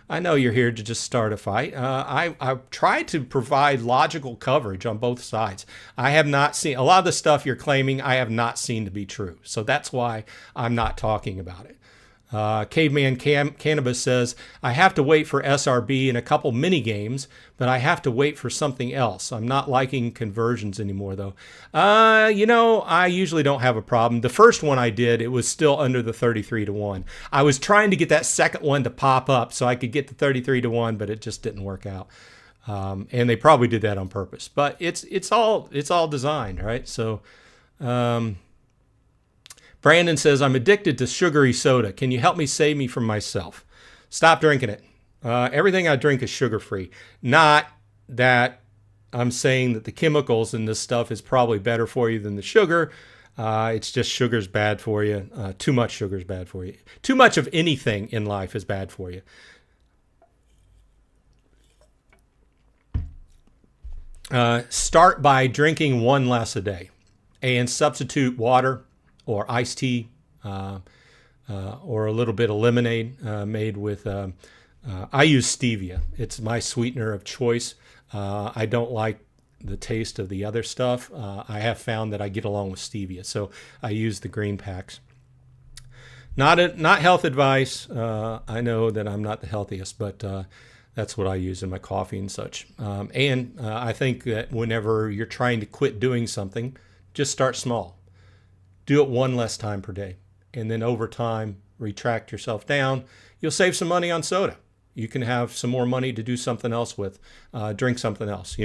I know you're here to just start a fight. I've tried to provide logical coverage on both sides. I have not seen a lot of the stuff you're claiming. I have not seen to be true. So that's why I'm not talking about it. Caveman Cannabis says, I have to wait for SRB and a couple mini games, but I have to wait for something else. I'm not liking conversions anymore, though. I usually don't have a problem. The first one I did, it was still under the 33-1. I was trying to get that second one to pop up so I could get the 33-1, but it just didn't work out. And they probably did that on purpose. But it's all designed, right? So Brandon says, I'm addicted to sugary soda. Can you help me save me from myself? Stop drinking it. Everything I drink is sugar-free. Not that I'm saying that the chemicals in this stuff is probably better for you than the sugar. It's just sugar's bad for you. Too much sugar is bad for you. Too much of anything in life is bad for you. Start by drinking 1 less a day and substitute water or iced tea, or a little bit of lemonade made with I use stevia. It's my sweetener of choice. I don't like the taste of the other stuff. I have found that I get along with stevia, so I use the green packs. Not health advice. I know that I'm not the healthiest, but that's what I use in my coffee and such. I think that whenever you're trying to quit doing something, just start small. Do it one less time per day. And then over time, retract yourself down. You'll save some money on soda. You can have some more money to do something else with, drink something else.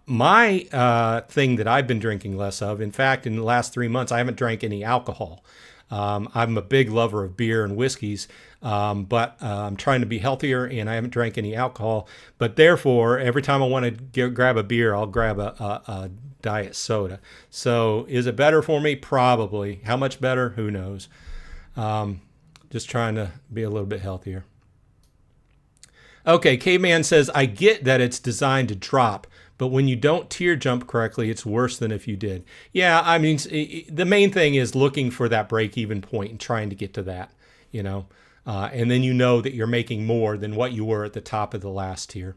My thing that I've been drinking less of, in fact, in the last 3 months, I haven't drank any alcohol. I'm a big lover of beer and whiskeys, but I'm trying to be healthier, and I haven't drank any alcohol. But therefore, every time I want to grab a beer, I'll grab a diet soda. So is it better for me? Probably. How much better? Who knows? Just trying to be a little bit healthier. Okay, K-Man says, I get that it's designed to drop, but when you don't tier jump correctly, it's worse than if you did. Yeah, I mean, the main thing is looking for that break-even point and trying to get to that, and then you know that you're making more than what you were at the top of the last tier.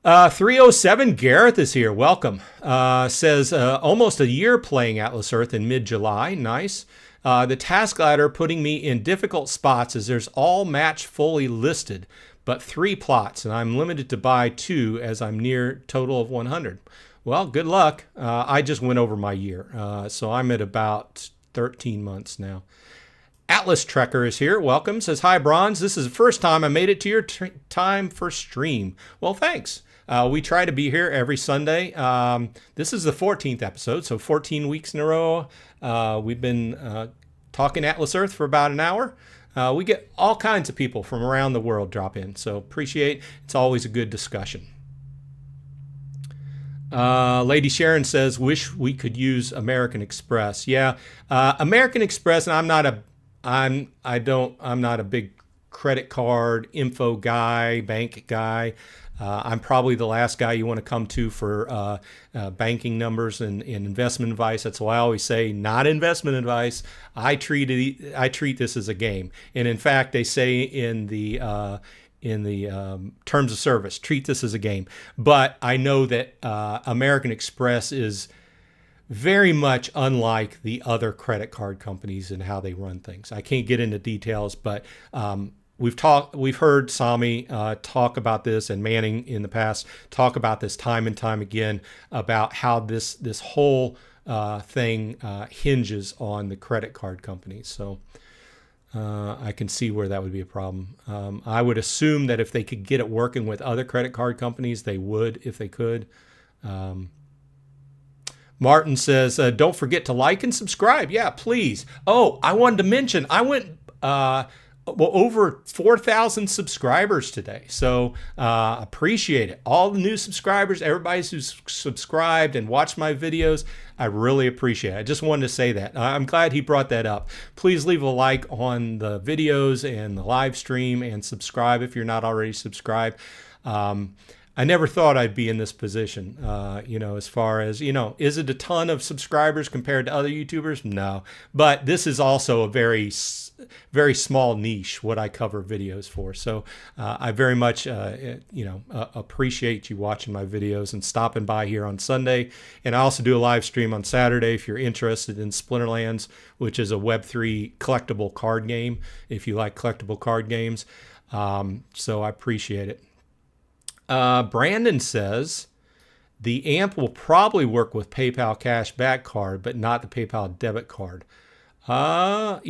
307 Gareth is here. Welcome. Says, almost a year playing Atlas Earth in mid-July. Nice. The task ladder putting me in difficult spots as there's all match fully listed, but 3 plots, and I'm limited to buy 2 as I'm near total of 100. Well, good luck. I just went over my year, so I'm at about 13 months now. Atlas Trekker is here. Welcome. Says, hi, Bronze. This is the first time I made it to your time for stream. Well, thanks. We try to be here every Sunday. This is the 14th episode, so 14 weeks in a row. We've been talking Atlas Earth for about an hour. We get all kinds of people from around the world drop in, so appreciate. It's always a good discussion. Lady Sharon says, wish we could use American Express. Yeah, American Express, and I'm not a big credit card info guy, bank guy. I'm probably the last guy you want to come to for banking numbers and investment advice. That's why I always say not investment advice. I treat this as a game, and in fact, they say in the terms of service, treat this as a game. But I know that American Express is very much unlike the other credit card companies and how they run things. I can't get into details, but we've heard Sami talk about this, and Manning in the past talk about this time and time again about how this whole thing hinges on the credit card companies. So I can see where that would be a problem. I would assume that if they could get it working with other credit card companies, they would if they could. Martin says, don't forget to like and subscribe. Yeah, please. Oh, I wanted to mention, I went over 4,000 subscribers today. So appreciate it. All the new subscribers, everybody who's subscribed and watched my videos, I really appreciate it. I just wanted to say that. I'm glad he brought that up. Please leave a like on the videos and the live stream, and subscribe if you're not already subscribed. I never thought I'd be in this position, as far as, is it a ton of subscribers compared to other YouTubers? No, but this is also a very, very small niche, what I cover videos for. So I very much, appreciate you watching my videos and stopping by here on Sunday. And I also do a live stream on Saturday if you're interested in Splinterlands, which is a Web3 collectible card game, if you like collectible card games. So I appreciate it. Brandon says the AMP will probably work with PayPal cash back card, but not the PayPal debit card. Like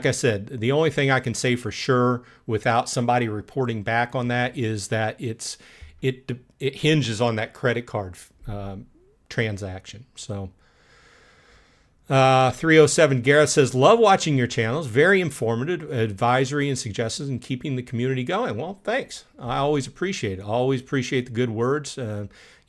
I said, the only thing I can say for sure without somebody reporting back on that is that it hinges on that credit card transaction. So 307 Gareth says, love watching your channels. Very informative, advisory and suggestions, and keeping the community going. Well, thanks. I always appreciate it. I always appreciate the good words.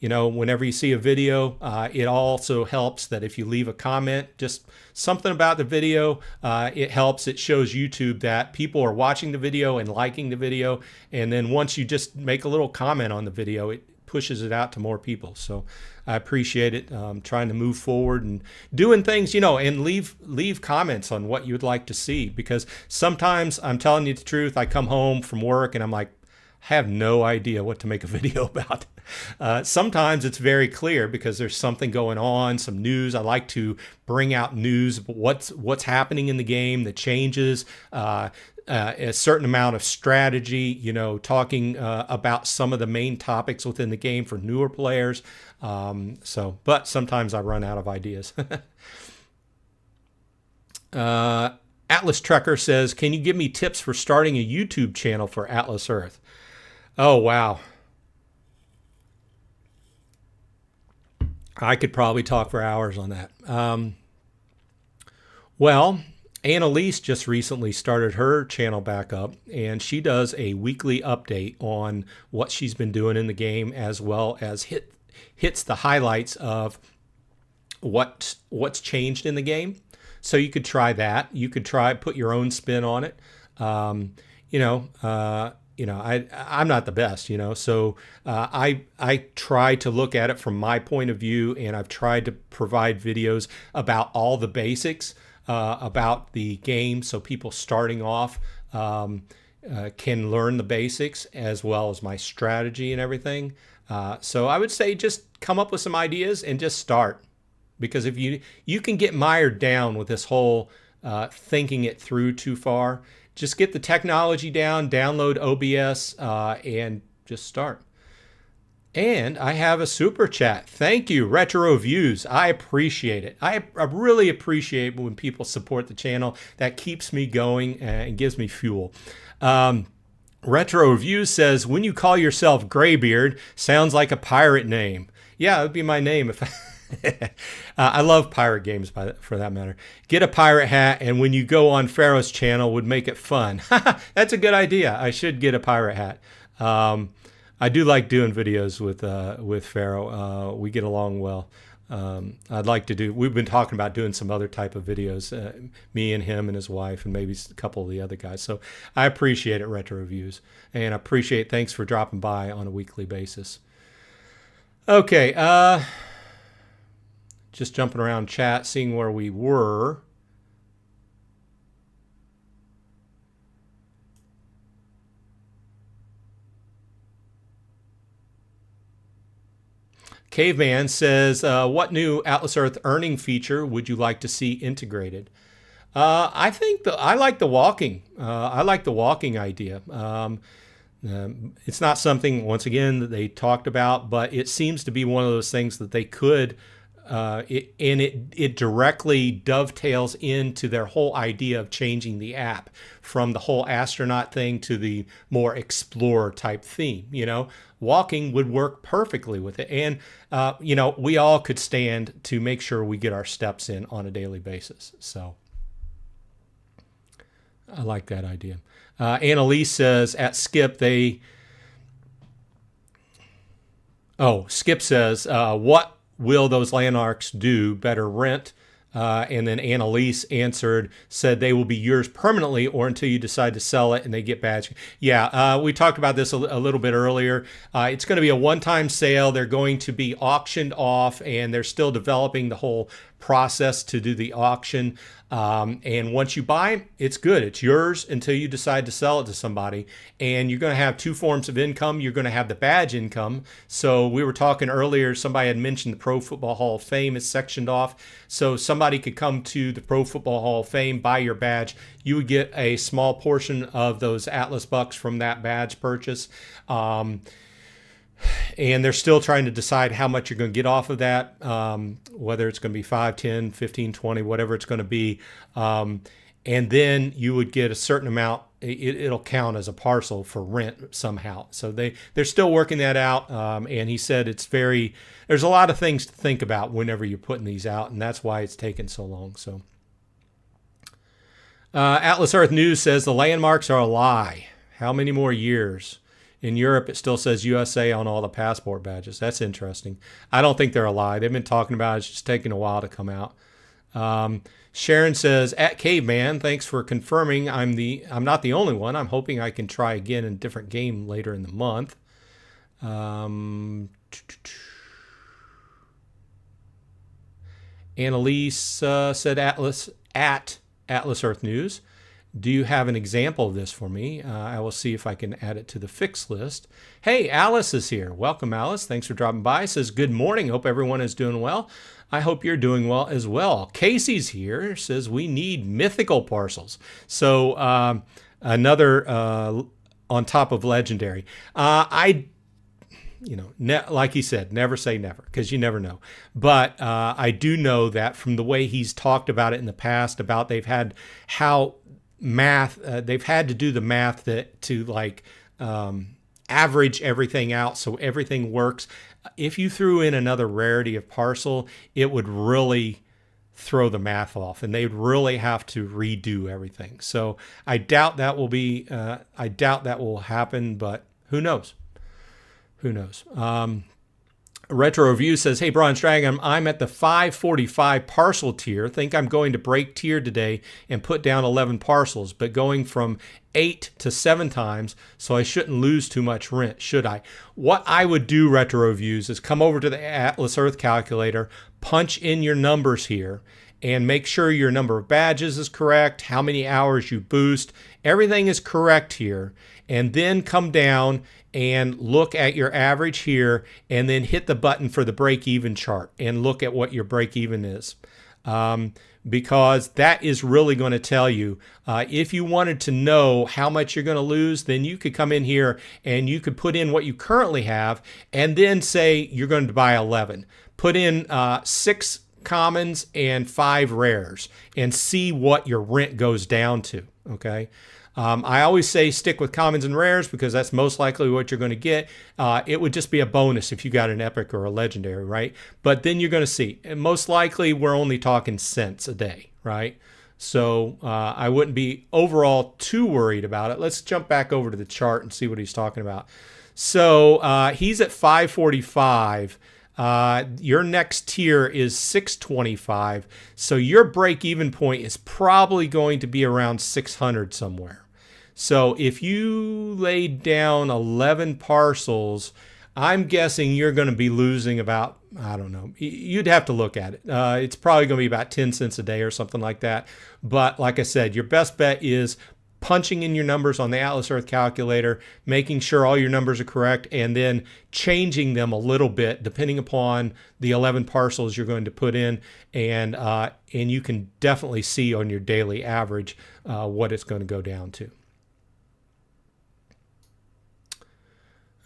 Whenever you see a video, it also helps that if you leave a comment, just something about the video, it helps. It shows YouTube that people are watching the video and liking the video. And then once you just make a little comment on the video, it pushes it out to more people. So I appreciate it. Trying to move forward and doing things, you know, and leave comments on what you'd like to see, because sometimes, I'm telling you the truth, I come home from work and I'm like, I have no idea what to make a video about. Sometimes it's very clear because there's something going on, some news. I like to bring out news, what's happening in the game, the changes, a certain amount of strategy, you know, talking about some of the main topics within the game for newer players. But sometimes I run out of ideas. Atlas Trekker says, can you give me tips for starting a YouTube channel for Atlas Earth? Oh, wow. I could probably talk for hours on that. Well, Annalise just recently started her channel back up, and she does a weekly update on what she's been doing in the game, as well as hits the highlights of what's changed in the game. So you could try that. You could put your own spin on it. I'm not the best, you know, so I try to look at it from my point of view, and I've tried to provide videos about all the basics about the game, so people starting off can learn the basics, as well as my strategy and everything. So I would say just come up with some ideas and just start, because if you can get mired down with this whole thinking it through too far. Just get the technology down, download OBS, and just start. And I have a super chat. Thank you, Retro Views. I appreciate it. I really appreciate when people support the channel. That keeps me going and gives me fuel. Retro Views says, when you call yourself Graybeard, sounds like a pirate name. Yeah, it would be my name if I love pirate games for that matter. Get a pirate hat, and when you go on Pharaoh's channel, would make it fun. That's a good idea. I should get a pirate hat. I do like doing videos with Pharaoh. We get along well. I'd like to do. We've been talking about doing some other type of videos. Me and him and his wife, and maybe a couple of the other guys. So I appreciate it, Retro Reviews, and I appreciate. Thanks for dropping by on a weekly basis. Okay. Just jumping around chat, seeing where we were. Caveman says, what new Atlas Earth earning feature would you like to see integrated? I think I like the walking. I like the walking idea. It's not something, once again, that they talked about, but it seems to be one of those things that they could it directly dovetails into their whole idea of changing the app from the whole astronaut thing to the more explorer type theme. You know, walking would work perfectly with it. And, we all could stand to make sure we get our steps in on a daily basis. So I like that idea. Annalise says at Skip, Skip says, what will those landmarks do? Better rent? And then Annalise said they will be yours permanently or until you decide to sell it and they get badged. Yeah, we talked about this a little bit earlier. It's going to be a one-time sale. They're going to be auctioned off, and they're still developing the whole process to do the auction. And once you buy, it's good. It's yours until you decide to sell it to somebody. And you're going to have two forms of income. You're going to have the badge income. So we were talking earlier, somebody had mentioned the Pro Football Hall of Fame is sectioned off. So somebody could come to the Pro Football Hall of Fame, buy your badge. You would get a small portion of those Atlas bucks from that badge purchase. And they're still trying to decide how much you're going to get off of that, whether it's going to be 5, 10, 15, 20, whatever it's going to be. And then you would get a certain amount. It'll count as a parcel for rent somehow. So they're still working that out. And he said there's a lot of things to think about whenever you're putting these out, and that's why it's taken so long. So Atlas Earth News says the landmarks are a lie. How many more years? In Europe, it still says USA on all the passport badges. That's interesting. I don't think they're a lie. They've been talking about it. It's just taking a while to come out. Sharon says, at Caveman, thanks for confirming I'm not the only one. I'm hoping I can try again in a different game later in the month. Annalise said Atlas at Atlas Earth News. Do you have an example of this for me? I will see if I can add it to the fix list. Hey, Alice is here. Welcome, Alice. Thanks for dropping by. Says, good morning. Hope everyone is doing well. I hope you're doing well as well. Casey's here. Says, we need mythical parcels. So another on top of legendary. Like he said, never say never, because you never know. But I do know that from the way he's talked about it in the past, about they've had they've had to do the math to average everything out so everything works. If you threw in another rarity of parcel, it would really throw the math off, and they'd really have to redo everything. So I doubt that will happen, but who knows? Who knows? Retro Review says, hey, Bronze Dragon, I'm at the 545 parcel tier. Think I'm going to break tier today and put down 11 parcels, but going from 8 to 7 times, so I shouldn't lose too much rent, should I? What I would do, Retro Reviews, is come over to the Atlas Earth calculator, punch in your numbers here, and make sure your number of badges is correct, how many hours you boost, everything is correct here, and then come down and look at your average here, and then hit the button for the break-even chart and look at what your break-even is. Because that is really going to tell you, if you wanted to know how much you're going to lose, then you could come in here and you could put in what you currently have, and then say you're going to buy 11. Put in 6 commons and 5 rares and see what your rent goes down to, okay? I always say stick with commons and rares because that's most likely what you're going to get. It would just be a bonus if you got an epic or a legendary, right? But then you're going to see, and most likely we're only talking cents a day, right? So I wouldn't be overall too worried about it. Let's jump back over to the chart and see what he's talking about. So he's at 545. Your next tier is 625. So your break-even point is probably going to be around 600 somewhere. So if you laid down 11 parcels, I'm guessing you're going to be losing about, I don't know, you'd have to look at it. It's probably going to be about 10 cents a day or something like that. But like I said, your best bet is punching in your numbers on the Atlas Earth calculator, making sure all your numbers are correct, and then changing them a little bit depending upon the 11 parcels you're going to put in, and you can definitely see on your daily average what it's going to go down to.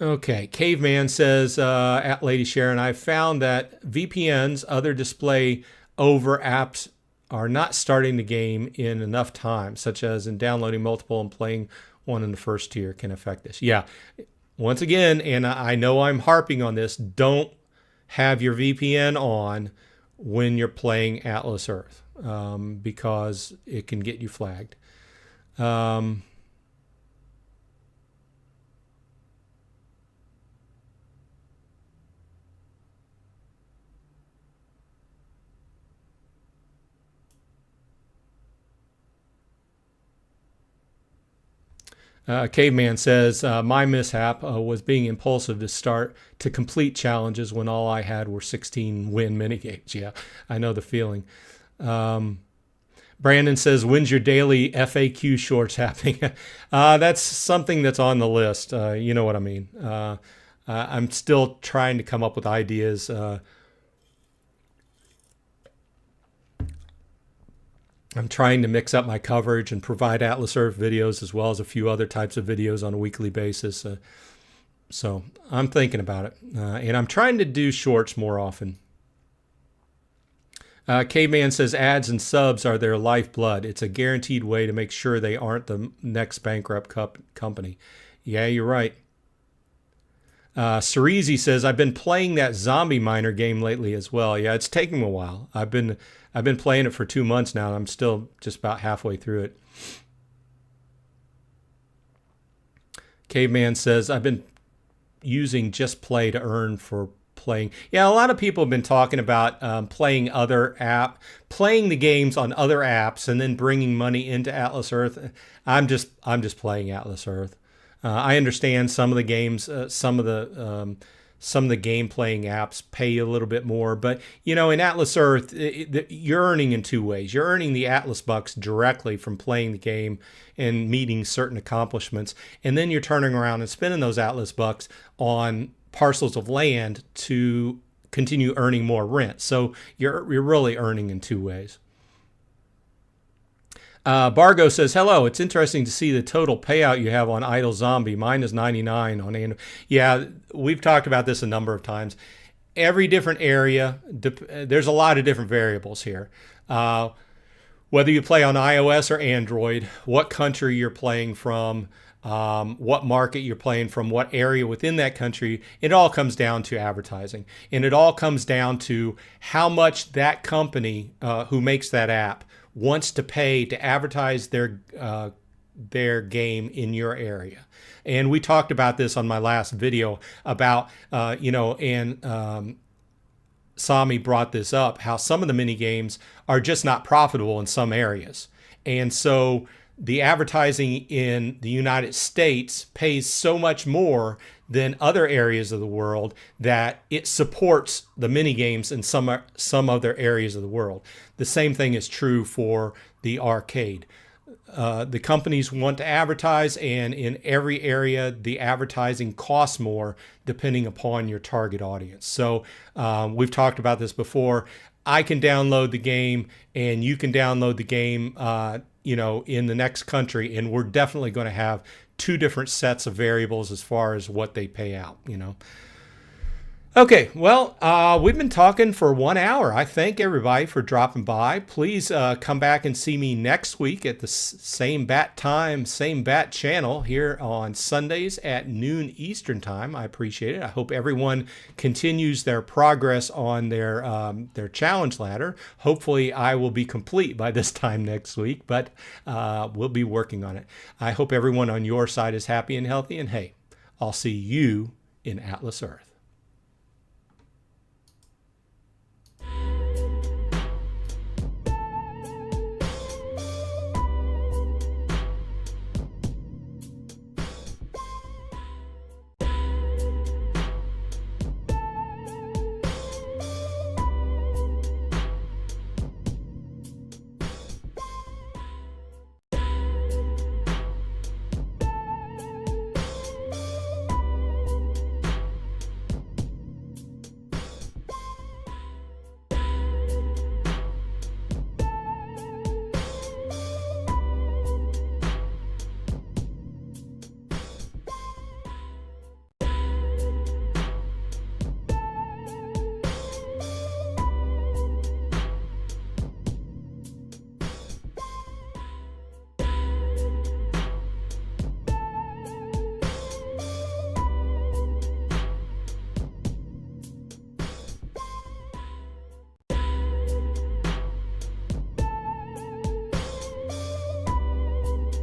Okay, Caveman says, at Lady Sharon, I've found that VPNs, other display over apps, are not starting the game in enough time, such as in downloading multiple and playing one in the first tier can affect this. Yeah, once again, and I know I'm harping on this, don't have your VPN on when you're playing Atlas Earth because it can get you flagged. Caveman says, my mishap was being impulsive to complete challenges when all I had were 16 win minigames. Yeah, I know the feeling. Brandon says, when's your daily FAQ shorts happening? That's something that's on the list. You know what I mean. I'm still trying to come up with ideas. I'm trying to mix up my coverage and provide Atlas Earth videos as well as a few other types of videos on a weekly basis. So I'm thinking about it. And I'm trying to do shorts more often. Caveman says ads and subs are their lifeblood. It's a guaranteed way to make sure they aren't the next bankrupt company. Yeah, you're right. Cerezi says, I've been playing that zombie miner game lately as well. Yeah, it's taking a while. I've been playing it for 2 months now, and I'm still just about halfway through it. Caveman says, I've been using Just Play to earn for playing. Yeah, a lot of people have been talking about playing the games on other apps and then bringing money into Atlas Earth. I'm just playing Atlas Earth. I understand some of the games, some of the some of the game playing apps pay a little bit more. But, you know, in Atlas Earth, you're earning in two ways. You're earning the Atlas bucks directly from playing the game and meeting certain accomplishments. And then you're turning around and spending those Atlas bucks on parcels of land to continue earning more rent. So you're really earning in two ways. Bargo says, hello, it's interesting to see the total payout you have on Idle Zombie. Mine is 99 on annual. Yeah, we've talked about this a number of times. Every different area, there's a lot of different variables here. Whether you play on iOS or Android, what country you're playing from, what market you're playing from, what area within that country, it all comes down to advertising. And it all comes down to how much that company who makes that app wants to pay to advertise their game in your area. And we talked about this on my last video about, Sami brought this up, how some of the mini games are just not profitable in some areas. And so the advertising in the United States pays so much more than other areas of the world that it supports the mini games in some other areas of the world. The same thing is true for the arcade. The companies want to advertise, and in every area, the advertising costs more depending upon your target audience. So we've talked about this before. I can download the game, and you can download the game, in the next country, and we're definitely going to have two different sets of variables as far as what they pay out, Okay, well, we've been talking for 1 hour. I thank everybody for dropping by. Please come back and see me next week at the same bat time, same bat channel here on Sundays at noon Eastern time. I appreciate it. I hope everyone continues their progress on their challenge ladder. Hopefully, I will be complete by this time next week, but we'll be working on it. I hope everyone on your side is happy and healthy, and hey, I'll see you in Atlas Earth.